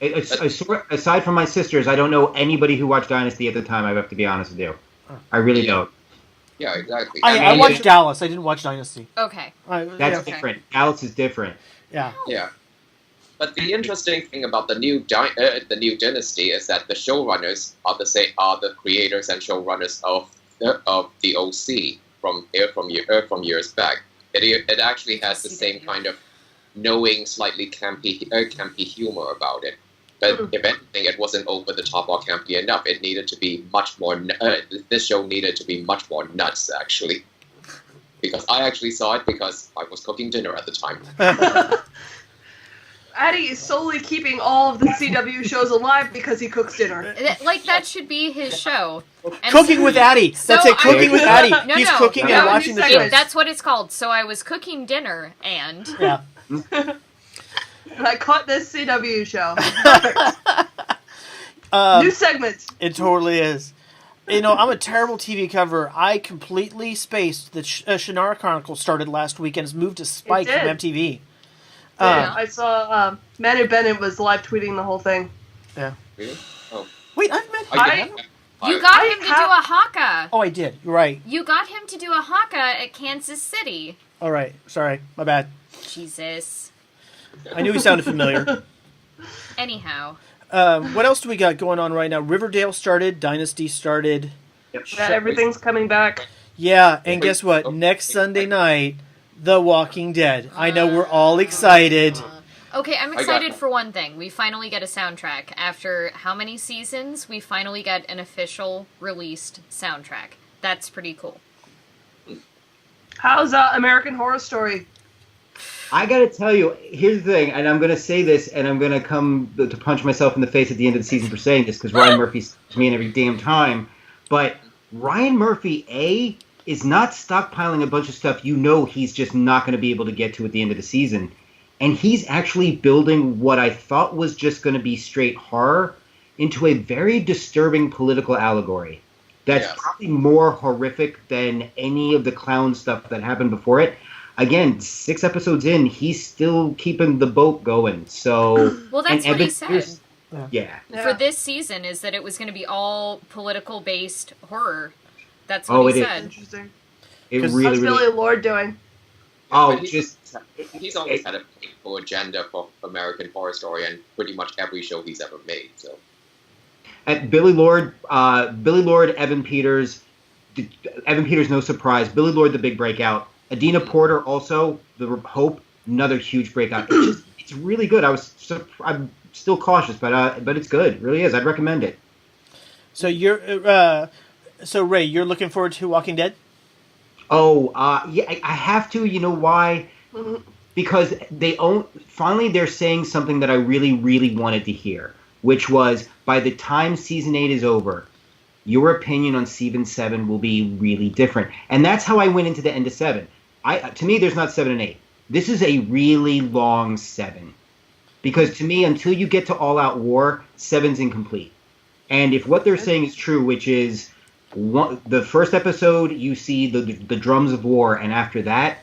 Aside from my sisters, I don't know anybody who watched Dynasty at the time, I have to be honest with you. I really don't. Yeah, exactly. I watched Dallas. I didn't watch Dynasty. Okay. That's different. Dallas is different. Yeah. Yeah. But the interesting thing about the new Dynasty is that the showrunners are the creators and showrunners of the OC from years back. It actually has the same kind of knowing, slightly campy humor about it. But if anything, it wasn't over the top or campy enough. It needed to be much more. This show needed to be much more nuts, actually. Because I actually saw it because I was cooking dinner at the time. Addy is solely keeping all of the CW shows alive because he cooks dinner. Like, that should be his show. And Cooking with Addy. That's it. Cooking with Addy. He's cooking and watching the show. That's what it's called. So I was cooking dinner and... Yeah. And I caught this CW show. New segment. It totally is. You know, I'm a terrible TV cover. I completely spaced that Shannara Chronicles started last week and has moved to Spike from MTV. Yeah, I saw Manu Bennett was live tweeting the whole thing. Yeah. Really? Oh. Wait, I've met... You got him to do a haka. Oh, I did. You're right. You got him to do a haka at Kansas City. All right. Sorry. My bad. Jesus. I knew he sounded familiar. Anyhow. What else do we got going on right now? Riverdale started. Dynasty started. Yep. Yeah, everything's coming back. Yeah, and guess what? Next Sunday night, The Walking Dead. I know we're all excited. Okay, I'm excited for one thing. We finally get a soundtrack. After how many seasons, we finally get an official released soundtrack. That's pretty cool. How's American Horror Story? I gotta tell you, here's the thing, and I'm gonna say this, and I'm gonna come to punch myself in the face at the end of the season for saying this, because Ryan Murphy's to me in every damn time, but Ryan Murphy, A, is not stockpiling a bunch of stuff you know he's just not going to be able to get to at the end of the season. And he's actually building what I thought was just going to be straight horror into a very disturbing political allegory. That's probably more horrific than any of the clown stuff that happened before it. Again, 6 episodes in, he's still keeping the boat going. So, well, that's what he said. Yeah. For this season, is that it was going to be all political-based horror. That's what he said. Interesting. How's Billy Lord doing? Oh, he's always had a painful agenda for American Horror Story and pretty much every show he's ever made. So, at Billy Lord, Evan Peters, no surprise. Billy Lord, the big breakout. Adina Porter, also the Hope, another huge breakout. It's really good. I'm still cautious, but it's good. It really is. I'd recommend it. So So Ray, you're looking forward to Walking Dead? Oh, yeah, I have to. You know why? Because finally they're saying something that I really, really wanted to hear, which was, by the time season 8 is over, your opinion on season 7 will be really different. And that's how I went into the end of 7. To me, there's not 7 and 8. This is a really long 7. Because to me, until you get to All Out War, 7's incomplete. And if what they're saying is true, which is the first episode, you see the drums of war, and after that,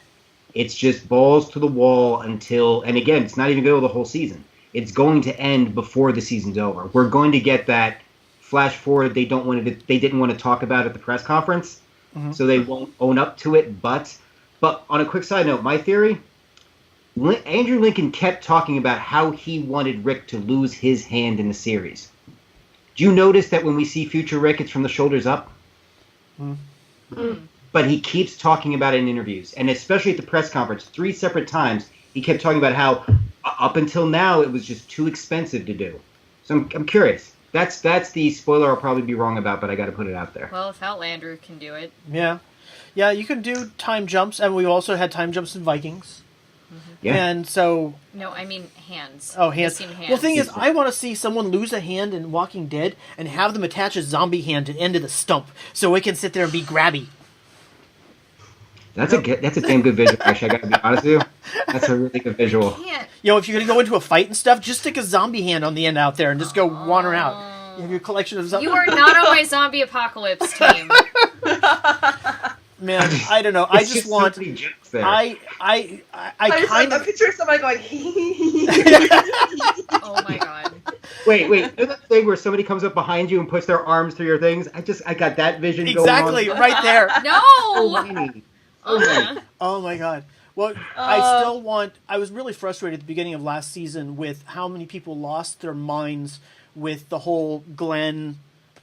it's just balls to the wall until, and again, it's not even going to go the whole season. It's going to end before the season's over. We're going to get that flash forward they didn't want to talk about at the press conference, so they won't own up to it. But on a quick side note, my theory, Andrew Lincoln kept talking about how he wanted Rick to lose his hand in the series. Do you notice that when we see future Rick, it's from the shoulders up? But he keeps talking about it in interviews, and especially at the press conference, 3 separate times, he kept talking about how up until now it was just too expensive to do. So I'm curious. That's the spoiler I'll probably be wrong about, but I got to put it out there. Well, if Outlander can do it. Yeah, you can do time jumps, and we've also had time jumps in Vikings. Yeah. And so... No, I mean hands. Oh, hands. Hands. Well, the thing is, I want to see someone lose a hand in Walking Dead and have them attach a zombie hand to the end of the stump so it can sit there and be grabby. That's a damn good visual, actually, I gotta be honest with you. That's a really good visual. You know, if you're going to go into a fight and stuff, just stick a zombie hand on the end out there and just go wander out. You have your collection of zombies. You are not on my zombie apocalypse team. Man, I don't know. I just want. I kind of picture somebody going. Oh my god! Wait. You know that thing where somebody comes up behind you and puts their arms through your things? I got that vision going on. Exactly, right there. No. Oh my god. Well, I was really frustrated at the beginning of last season with how many people lost their minds with the whole Glenn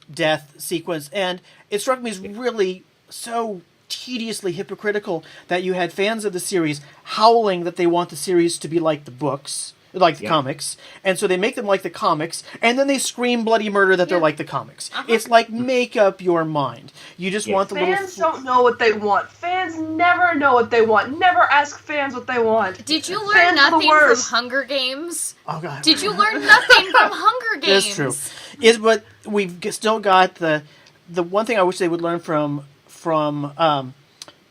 death sequence, and it struck me as really so tediously hypocritical that you had fans of the series howling that they want the series to be like the books, like the comics, and so they make them like the comics, and then they scream bloody murder that they're like the comics. It's like, make up your mind. You just want the fans don't know what they want. Fans never know what they want. Never ask fans what they want. Did you learn nothing from Hunger Games? Oh God! Did you learn nothing from Hunger Games? That's true. But we've still got the one thing I wish they would learn from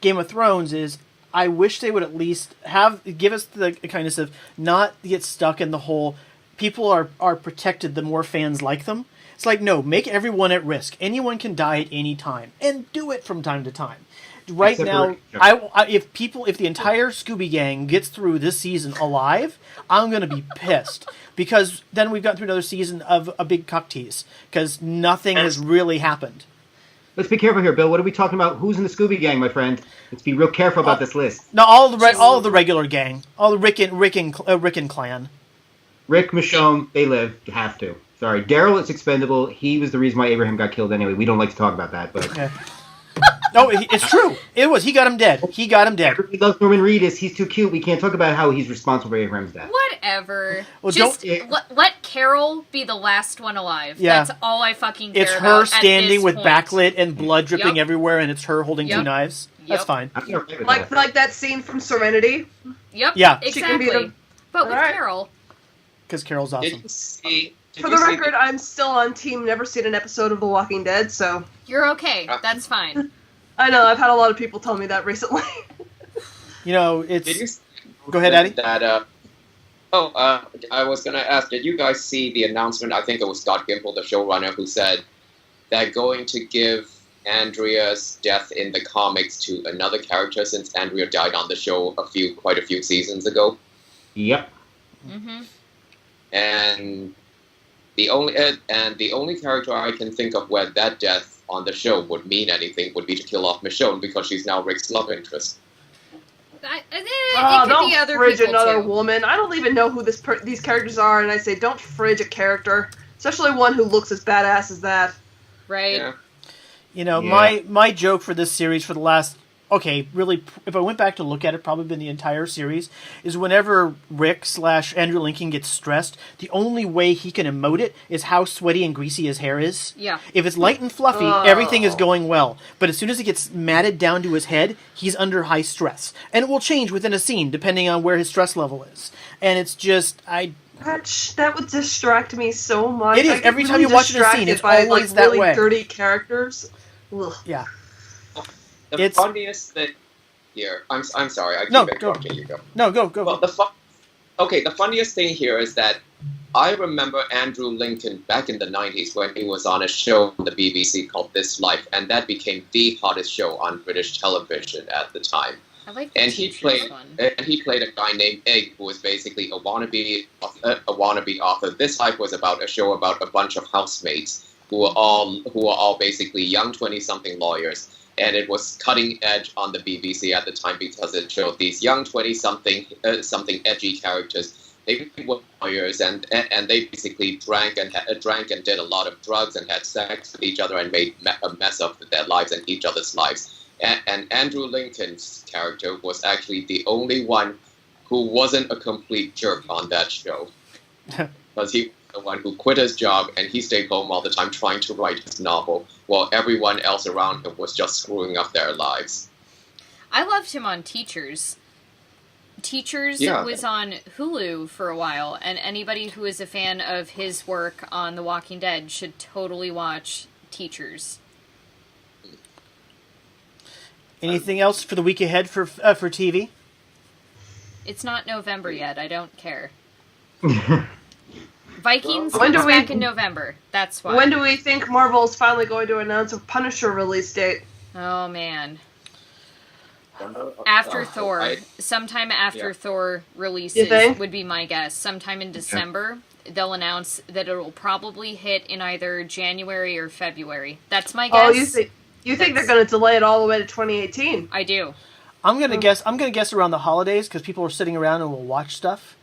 Game of Thrones is, I wish they would at least give us the kindness of not get stuck in the whole people are protected the more fans like them. It's like, no, make everyone at risk. Anyone can die at any time, and do it from time to time. Right now, if the entire Scooby Gang gets through this season alive, I'm going to be pissed, because then we've gotten through another season of a big cuck tease, because nothing has really happened. Let's be careful here, Bill. What are we talking about? Who's in the Scooby Gang, my friend? Let's be real careful about this list. No, all of the regular gang, all the Rick and clan. Rick, Michonne, they live. You have to. Sorry, Daryl is expendable. He was the reason why Abraham got killed. Anyway, we don't like to talk about that, but. Okay. No, it's true. It was. He got him dead. We love Norman Reedus. He's too cute. We can't talk about how he's responsible for Abraham's death. Whatever. Well, just let Carol be the last one alive. Yeah. That's all I fucking care it's about. It's her standing with point. backlit and blood dripping everywhere, and it's her holding two knives. That's fine. Like that scene from Serenity. Yep. Yeah. Exactly. But with Carol. Because Carol's awesome. Did you see? For the record, I'm still on team never seen an episode of The Walking Dead, so... You're okay. That's fine. I know, I've had a lot of people tell me that recently. It's... Go ahead, Addy. I was going to ask, did you guys see the announcement? I think it was Scott Gimple, the showrunner, who said they're going to give Andrea's death in the comics to another character, since Andrea died on the show quite a few seasons ago. Yep. Mm-hmm. And the only character I can think of where that death on the show would mean anything would be to kill off Michonne, because she's now Rick's love interest. Don't fridge another woman. I don't even know who these characters are, and I say don't fridge a character, especially one who looks as badass as that. Right. Yeah. My joke for this series for the last... Okay, really, if I went back to look at it, probably been the entire series, is whenever Rick/Andrew Lincoln gets stressed, the only way he can emote it is how sweaty and greasy his hair is. Yeah. If it's light and fluffy, everything is going well. But as soon as it gets matted down to his head, he's under high stress. And it will change within a scene, depending on where his stress level is. And it's just, That would distract me so much. It is. Every time you watch a scene, it's always that really way. Dirty characters. Ugh. Yeah. The funniest thing here... I'm sorry, I keep interrupting you. Go. No, go. Well, the funniest thing here is that I remember Andrew Lincoln back in the 90s when he was on a show on the BBC called This Life, and that became the hottest show on British television at the time. I like and he played a guy named Egg, who was basically a wannabe author. This Life was about a show about a bunch of housemates who were all basically young 20-something lawyers. And it was cutting edge on the BBC at the time because it showed these young 20-something edgy characters. They were lawyers, and they basically drank and did a lot of drugs and had sex with each other and made a mess of their lives and each other's lives. And Andrew Lincoln's character was actually the only one who wasn't a complete jerk on that show, because he was the one who quit his job and he stayed home all the time trying to write his novel, while everyone else around him was just screwing up their lives. I loved him on Teachers. Teachers was on Hulu for a while, and anybody who is a fan of his work on The Walking Dead should totally watch Teachers. Anything else for the week ahead for TV? It's not November yet. I don't care. Vikings When comes do we- back in November. That's why. When do we think Marvel's finally going to announce a Punisher release date? Oh, man. After Thor. Sometime after Thor releases would be my guess. Sometime in December, they'll announce that it will probably hit in either January or February. That's my guess. Oh, you think they're going to delay it all the way to 2018? I do. I'm gonna guess around the holidays, because people are sitting around and will watch stuff.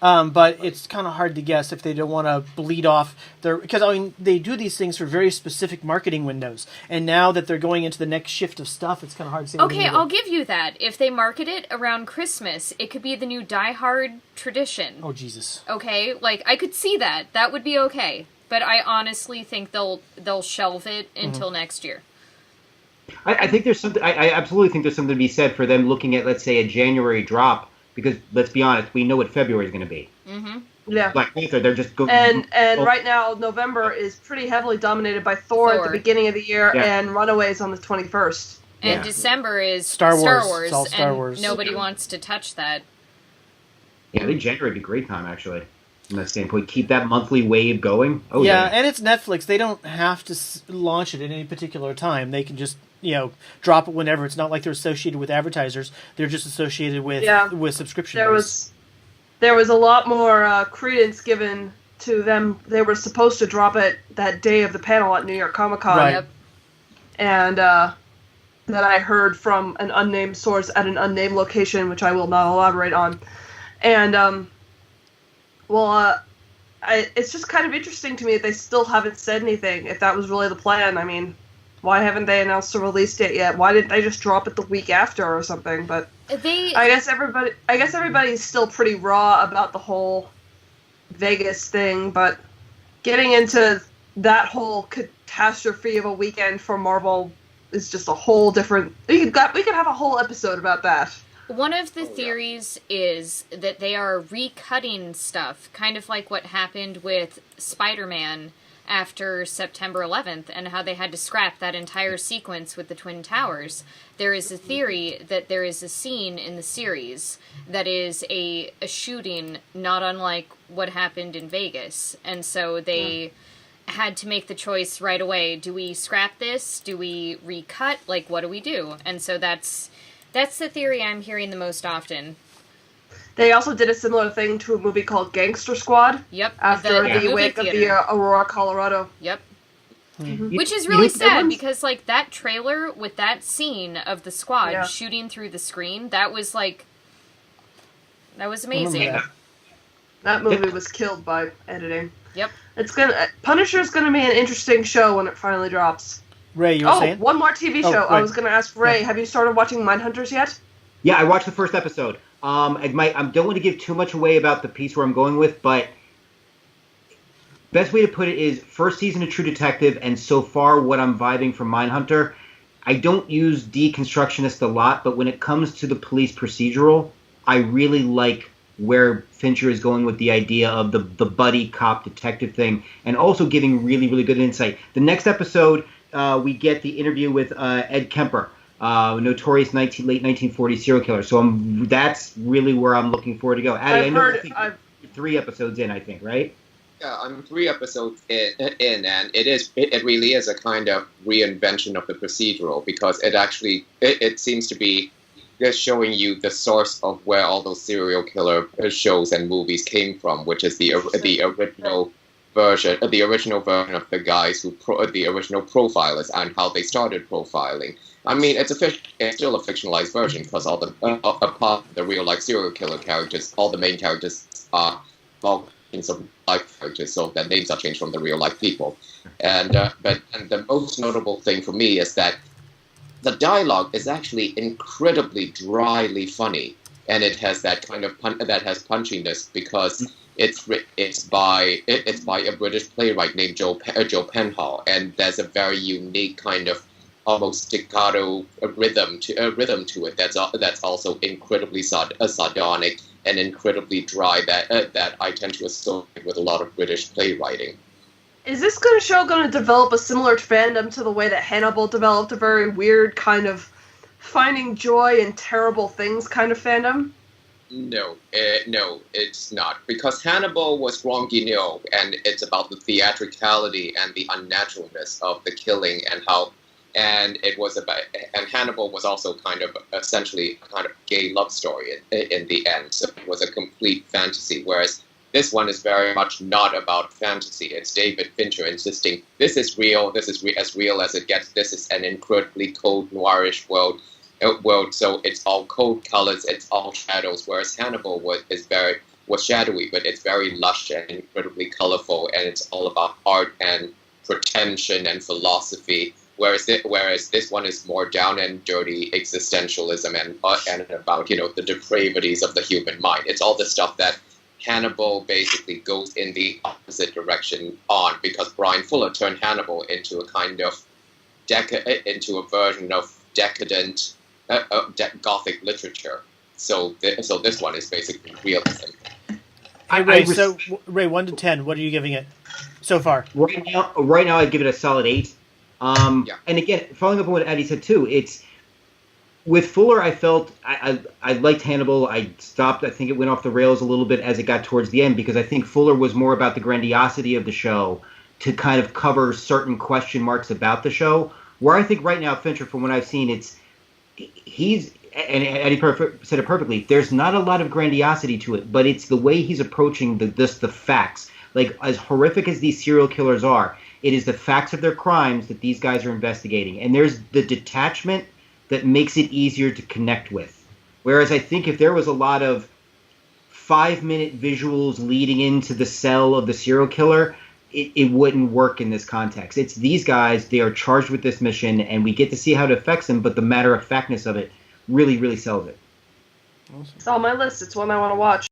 But it's kind of hard to guess if they don't want to bleed off their... Because, I mean, they do these things for very specific marketing windows. And now that they're going into the next shift of stuff, it's kind of hard to say... Okay, I'll give you that. If they market it around Christmas, it could be the new Die Hard tradition. Oh, Jesus. Okay? Like, I could see that. That would be okay. But I honestly think they'll shelve it until next year. I think there's something... I absolutely think there's something to be said for them looking at, let's say, a January drop. Because, let's be honest, we know what February is going to be. Mm-hmm. Yeah. Black Panther, they're just going... And right now, November is pretty heavily dominated by Thor at the beginning of the year and Runaways on the 21st. And December is Star Wars. It's all Star and Wars. Nobody wants to touch that. Yeah, I think January would be a great time, actually, from that standpoint. Keep that monthly wave going. Oh, yeah, and it's Netflix. They don't have to launch it at any particular time. They can just... drop it whenever. It's not like they're associated with advertisers. They're just associated with subscription. There was a lot more credence given to them. They were supposed to drop it that day of the panel at New York Comic Con. Right. Yep. And that I heard from an unnamed source at an unnamed location, which I will not elaborate on. And, it's just kind of interesting to me that they still haven't said anything, if that was really the plan. I mean... Why haven't they announced a release date yet? Why didn't they just drop it the week after or something? But I guess everybody's still pretty raw about the whole Vegas thing. But getting into that whole catastrophe of a weekend for Marvel is just a whole different. We could have a whole episode about that. One of the theories is that they are recutting stuff, kind of like what happened with Spider-Man after September 11th, and how they had to scrap that entire sequence with the Twin Towers. There is a theory that there is a scene in the series that is a shooting not unlike what happened in Vegas. And so they had to make the choice right away. Do we scrap this? Do we recut? Like, what do we do? And so that's the theory I'm hearing the most often. They also did a similar thing to a movie called Gangster Squad. Yep. After the wake of the Aurora, Colorado. Yep. Mm-hmm. Which is really sad, because, like, that trailer with that scene of the squad shooting through the screen, that was amazing. That movie was killed by editing. Yep. Punisher's gonna be an interesting show when it finally drops. Ray, you were saying? One more TV show. Right. I was gonna ask Ray, have you started watching Mindhunters yet? Yeah, I watched the first episode. I don't want to give too much away about the piece where I'm going with, but best way to put it is first season of True Detective, and so far what I'm vibing from Mindhunter. I don't use deconstructionist a lot, but when it comes to the police procedural, I really like where Fincher is going with the idea of the buddy cop detective thing, and also giving really, really good insight. The next episode, we get the interview with Ed Kemper. Notorious late 1940s serial killer. So that's really where I'm looking forward to go. Addie, I think 3 episodes in, I think, right? Yeah, I'm 3 episodes in, and it really is a kind of reinvention of the procedural, because it seems to be just showing you the source of where all those serial killer shows and movies came from, which is the original version of the guys the original profilers, and how they started profiling. I mean, it's still a fictionalized version, because all the real life serial killer characters, all the main characters are all some life characters, so their names are changed from the real life people. And the most notable thing for me is that the dialogue is actually incredibly dryly funny, and it has that kind of punchiness, because it's by a British playwright named Joe Penhall, and there's a very unique kind of almost staccato rhythm to it. That's also incredibly sardonic and incredibly dry. That I tend to associate with a lot of British playwriting. Is this show going to develop a similar fandom to the way that Hannibal developed a very weird kind of finding joy in terrible things kind of fandom? No, it's not, because Hannibal was Guangino, and it's about the theatricality and the unnaturalness of the killing, and Hannibal was also essentially a kind of gay love story in the end. So it was a complete fantasy, whereas this one is very much not about fantasy. It's David Fincher insisting this is real, as real as it gets. This is an incredibly cold, noirish world. So it's all cold colors, it's all shadows. Whereas Hannibal was was shadowy, but it's very lush and incredibly colorful, and it's all about art and pretension and philosophy. Whereas this one is more down and dirty existentialism and about the depravities of the human mind. It's all the stuff that Hannibal basically goes in the opposite direction on, because Brian Fuller turned Hannibal into a kind of into a version of decadent Gothic literature. So this one is basically realism. Hey, Ray, so Ray, 1 to 10, what are you giving it so far? Right now, I'd give it a solid 8. And again, following up on what Addie said too, it's with Fuller. I felt I liked Hannibal. I think it went off the rails a little bit as it got towards the end, because I think Fuller was more about the grandiosity of the show to kind of cover certain question marks about the show. Where I think right now, Fincher, from what I've seen, and Eddie said it perfectly. There's not a lot of grandiosity to it, but it's the way he's approaching the facts. Like, as horrific as these serial killers are, it is the facts of their crimes that these guys are investigating. And there's the detachment that makes it easier to connect with. Whereas I think if there was a lot of 5-minute visuals leading into the cell of the serial killer, it wouldn't work in this context. It's these guys, they are charged with this mission, and we get to see how it affects them, but the matter-of-factness of it really, really sells it. Awesome. It's on my list. It's one I want to watch.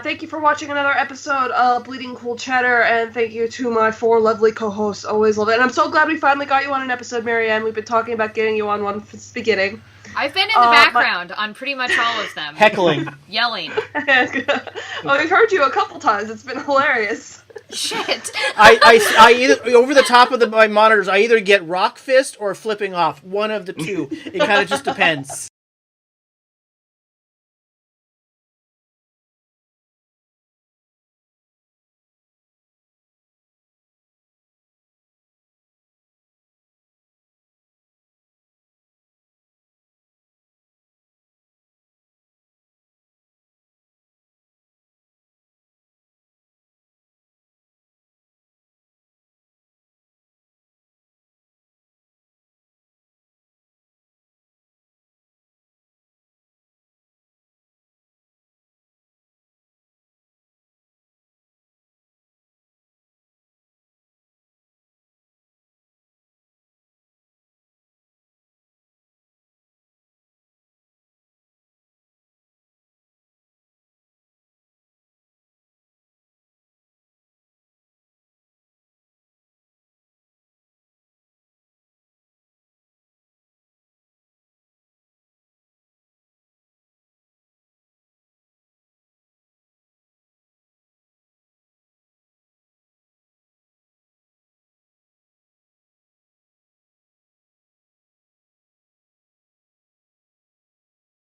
Thank you for watching another episode of Bleeding Cool Chatter, and thank you to my 4 lovely co-hosts. Always love it. And I'm so glad we finally got you on an episode, Marianne. We've been talking about getting you on one since the beginning. I've been in the background on pretty much all of them. Heckling. Yelling. Well, we've heard you a couple times. It's been hilarious. Shit. I either, over the top of my monitors, I either get rock fist or flipping off. One of the two. It kind of just depends.